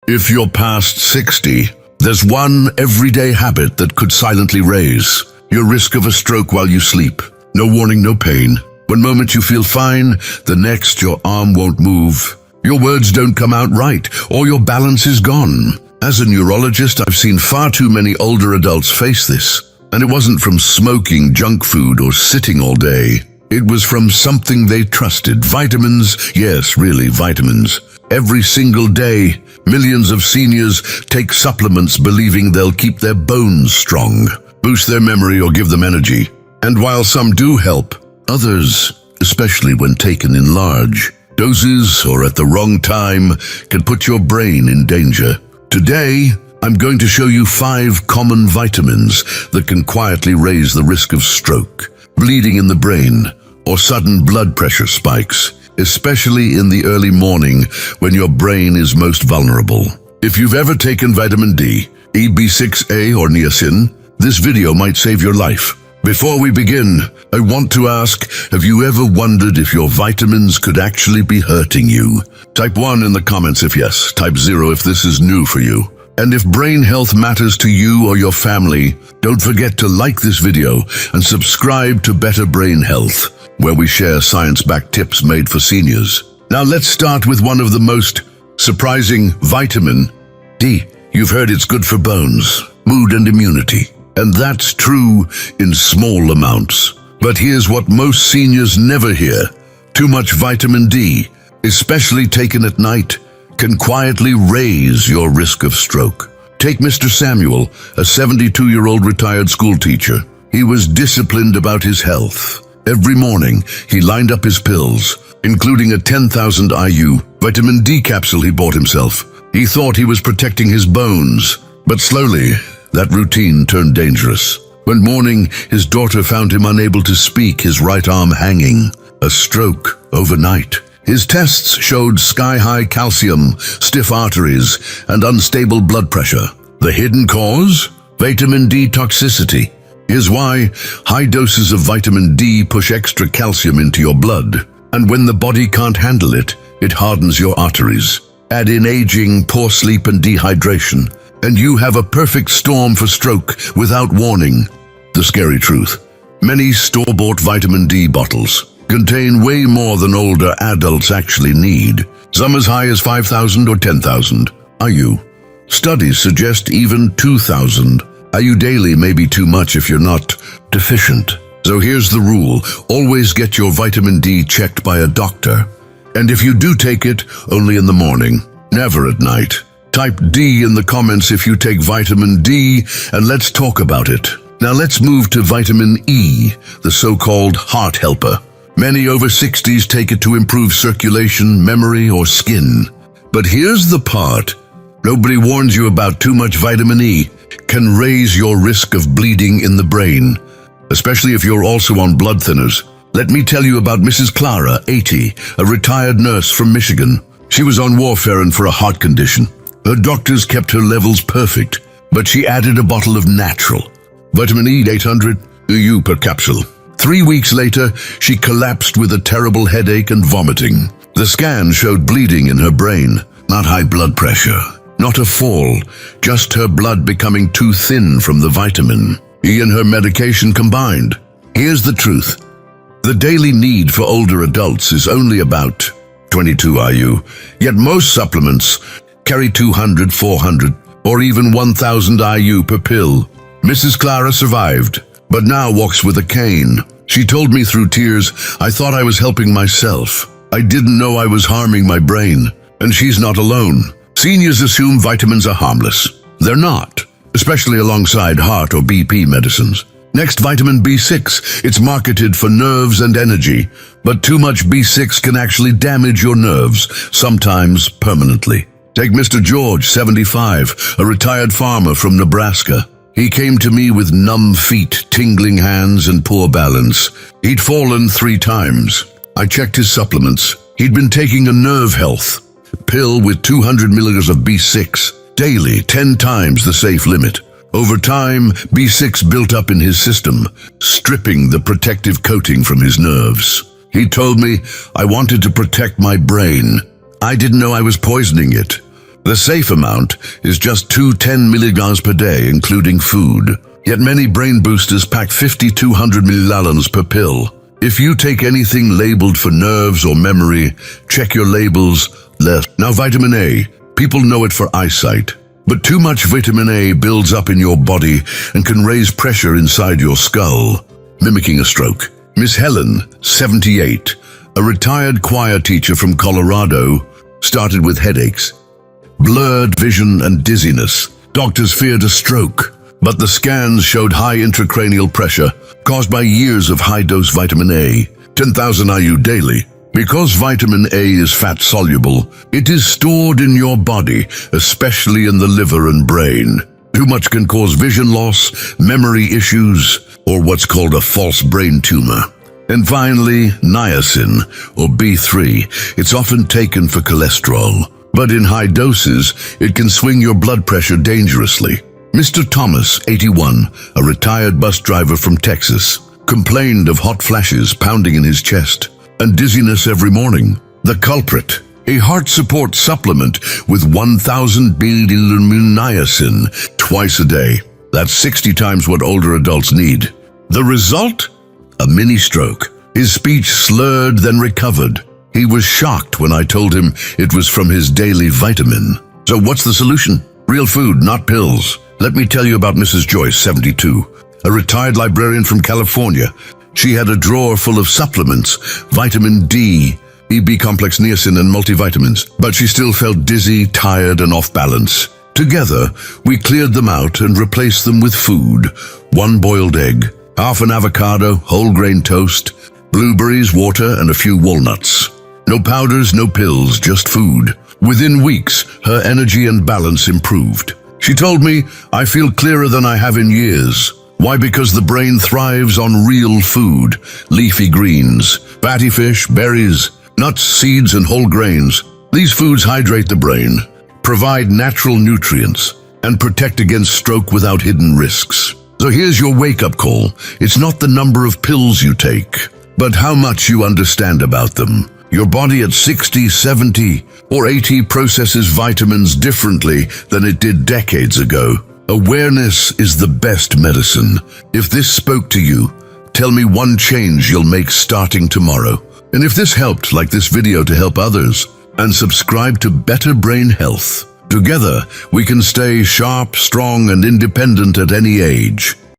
If you're past 60, there's one everyday habit that could silently raise your risk of a stroke while you sleep. No warning, no pain. One moment you feel fine, the next your arm won't move. Your words don't come out right, or your balance is gone. As a neurologist, I've seen far too many older adults face this. And it wasn't from smoking junk food or sitting all day. It was from something they trusted. Vitamins, yes, really, vitamins. Every single day, millions of seniors take supplements believing they'll keep their bones strong, boost their memory, or give them energy. And while some do help, others, especially when taken in large doses or at the wrong time, can put your brain in danger. Today, I'm going to show you 5 common vitamins that can quietly raise the risk of stroke, bleeding in the brain, or sudden blood pressure spikes, especially in the early morning when your brain is most vulnerable. If you've ever taken vitamin D, B6A, or niacin, this video might save your life. Before we begin, I want to ask, have you ever wondered if your vitamins could actually be hurting you? Type 1 in the comments if yes, type 0 if this is new for you. And if brain health matters to you or your family, don't forget to like this video and subscribe to Better Brain Health, where we share science-backed tips made for seniors. Now let's start with one of the most surprising, vitamin D. You've heard it's good for bones, mood, and immunity. And that's true in small amounts. But here's what most seniors never hear. Too much vitamin D, especially taken at night, can quietly raise your risk of stroke. Take Mr. Samuel, a 72-year-old retired school teacher. He was disciplined about his health. Every morning, he lined up his pills, including a 10,000 IU vitamin D capsule he bought himself. He thought he was protecting his bones, but slowly, that routine turned dangerous. One morning, his daughter found him unable to speak, his right arm hanging. A stroke overnight. His tests showed sky-high calcium, stiff arteries, and unstable blood pressure. The hidden cause? Vitamin D toxicity. Here's why. High doses of vitamin D push extra calcium into your blood. And when the body can't handle it, it hardens your arteries. Add in aging, poor sleep, and dehydration, and you have a perfect storm for stroke without warning. The scary truth. Many store-bought vitamin D bottles contain way more than older adults actually need, some as high as 5,000 or 10,000 IU. Studies suggest even 2,000 IU daily may be too much if you're not deficient. So here's the rule. Always get your vitamin D checked by a doctor. And if you do take it, only in the morning, never at night. Type D in the comments if you take vitamin D, and let's talk about it. Now let's move to vitamin E, the so-called heart helper. Many over 60s take it to improve circulation, memory, or skin. But here's the part. Nobody warns you about too much vitamin E can raise your risk of bleeding in the brain, especially if you're also on blood thinners. Let me tell you about Mrs. Clara, 80, a retired nurse from Michigan. She was on warfarin for a heart condition. Her doctors kept her levels perfect, but she added a bottle of natural vitamin E, 800 IU per capsule. 3 weeks later, she collapsed with a terrible headache and vomiting. The scan showed bleeding in her brain, not high blood pressure, not a fall, just her blood becoming too thin from the vitamin E and her medication combined. Here's the truth. The daily need for older adults is only about 22 IU, yet most supplements carry 200, 400, or even 1,000 IU per pill. Mrs. Clara survived, but now walks with a cane. She told me through tears, "I thought I was helping myself. I didn't know I was harming my brain." And she's not alone. Seniors assume vitamins are harmless. They're not, especially alongside heart or BP medicines. Next, vitamin B6. It's marketed for nerves and energy, but too much B6 can actually damage your nerves, sometimes permanently. Take Mr. George, 75, a retired farmer from Nebraska. He came to me with numb feet, tingling hands, and poor balance. He'd fallen 3 times. I checked his supplements. He'd been taking a nerve health pill with 200 milligrams of B6 daily, 10 times the safe limit. Over time, B6 built up in his system, stripping the protective coating from his nerves. He told me, "I wanted to protect my brain. I didn't know I was poisoning it." The safe amount is just 210 milligrams per day, including food. Yet many brain boosters pack 5,200 millilums per pill. If you take anything labeled for nerves or memory, check your labels. Now, vitamin A. People know it for eyesight. But too much vitamin A builds up in your body and can raise pressure inside your skull, mimicking a stroke. Miss Helen, 78, a retired choir teacher from Colorado, started with headaches, blurred vision and dizziness. Doctors feared a stroke, but the scans showed high intracranial pressure caused by years of high-dose vitamin A, 10,000 IU daily. Because vitamin A is fat-soluble, it is stored in your body, especially in the liver and brain. Too much can cause vision loss, memory issues, or what's called a false brain tumor. And finally, niacin, or B3. It's often taken for cholesterol, but in high doses, it can swing your blood pressure dangerously. Mr. Thomas, 81, a retired bus driver from Texas, complained of hot flashes pounding in his chest and dizziness every morning. The culprit, a heart support supplement with 1,000 billion niacin twice a day. That's 60 times what older adults need. The result? A mini stroke. His speech slurred, then recovered. He was shocked when I told him it was from his daily vitamin. So what's the solution? Real food, not pills. Let me tell you about Mrs. Joyce, 72, a retired librarian from California. She had a drawer full of supplements, vitamin D, EB complex, niacin, and multivitamins, but she still felt dizzy, tired, and off balance. Together, we cleared them out and replaced them with food: 1 boiled egg, half an avocado, whole grain toast, blueberries, water, and a few walnuts. No powders, no pills, just food. Within weeks, her energy and balance improved. She told me, "I feel clearer than I have in years." Why? Because the brain thrives on real food, leafy greens, fatty fish, berries, nuts, seeds, and whole grains. These foods hydrate the brain, provide natural nutrients, and protect against stroke without hidden risks. So here's your wake-up call. It's not the number of pills you take, but how much you understand about them. Your body at 60, 70, or 80 processes vitamins differently than it did decades ago. Awareness is the best medicine. If this spoke to you, tell me one change you'll make starting tomorrow. And if this helped, like this video to help others, and subscribe to Better Brain Health. Together, we can stay sharp, strong, and independent at any age.